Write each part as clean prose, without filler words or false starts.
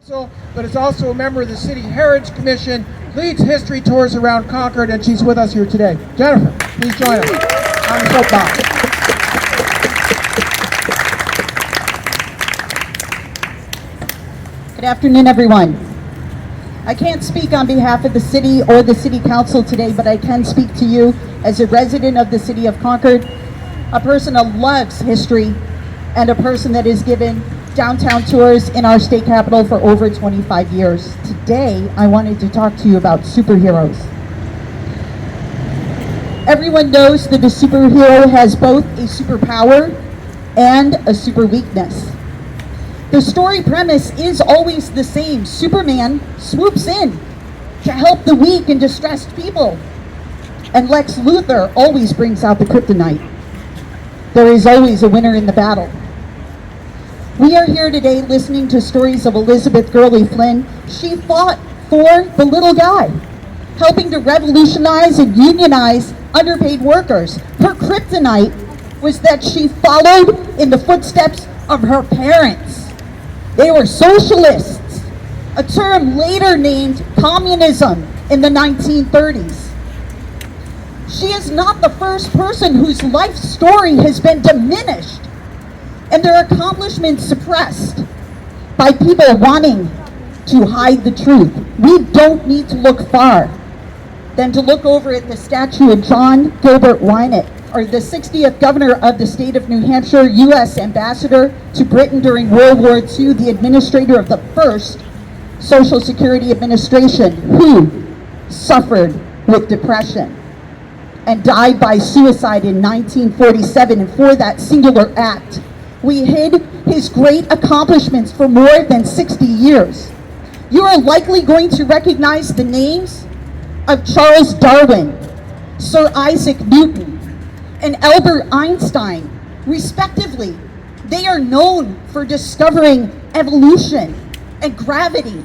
but is also a member of the City Heritage Commission, leads history tours around Concord, and she's with us here today. Jennifer, please join us on the soapbox. Good afternoon, everyone. I can't speak on behalf of the city or the city council today, but I can speak to you as a resident of the city of Concord, a person that loves history, and a person that has given downtown tours in our state capitol for over 25 years. Today, I wanted to talk to you about superheroes. Everyone knows that a superhero has both a superpower and a super weakness. The story premise is always the same. Superman swoops in to help the weak and distressed people. And Lex Luthor always brings out the kryptonite. There is always a winner in the battle. We are here today listening to stories of ElizabethGurleyFlynn. She fought for the little guy, helping to revolutionize and unionize underpaid workers. Her kryptonite was that she followed in the footsteps of her parents. They were socialists, a term later named communism in the 1930s. She is not the first person whose life story has been diminished and their accomplishments suppressed by people wanting to hide the truth. We don't need to look far than to look over at the statue of John Gilbert Winant, or the 60th governor of the state of New Hampshire, U.S. ambassador to Britain during World War II, the administrator of the first Social Security Administration, who suffered with depression and died by suicide in 1947. And for that singular act, we hid his great accomplishments for more than 60 years. You are likely going to recognize the names of Charles Darwin, Sir Isaac Newton, and Albert Einstein, respectively. They are known for discovering evolution and gravity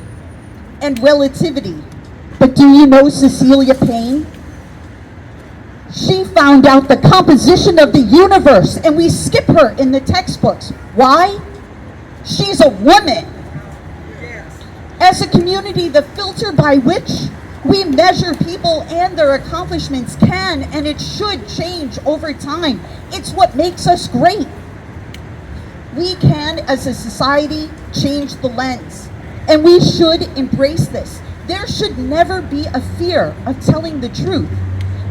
and relativity. But do you know Cecilia Payne? She found out the composition of the universe, and we skip her in the textbooks. Why? She's a woman. As a community, the filter by which we measure people and their accomplishments can and it should change over time. It's what makes us great. We can, as a society, change the lens, and we should embrace this. There should never be a fear of telling the truth.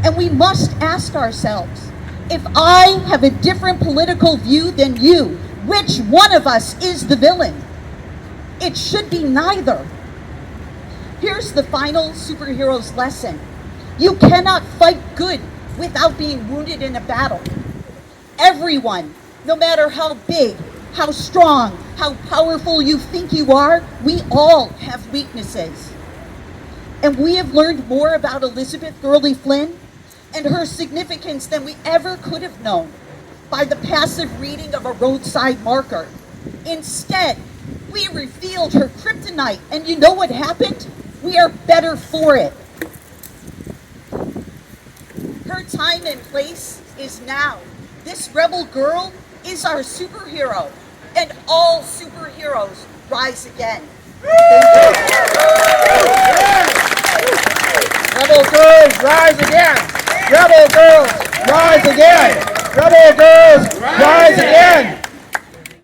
And we must ask ourselves, if I have a different political view than you, which one of us is the villain? It should be neither. Here's the final superhero's lesson. You cannot fight good without being wounded in a battle. Everyone, no matter how big, how strong, how powerful you think you are, we all have weaknesses. And we have learned more about ElizabethGurleyFlynn and her significance than we ever could have known by the passive reading of a roadside marker. Instead, we revealed her kryptonite, and you know what happened? We are better for it. Her time and place is now. This rebel girl is our superhero, and all superheroes rise again. Rebel girls, rise again! Rebel girls, rise again! Rebel girls, rise again!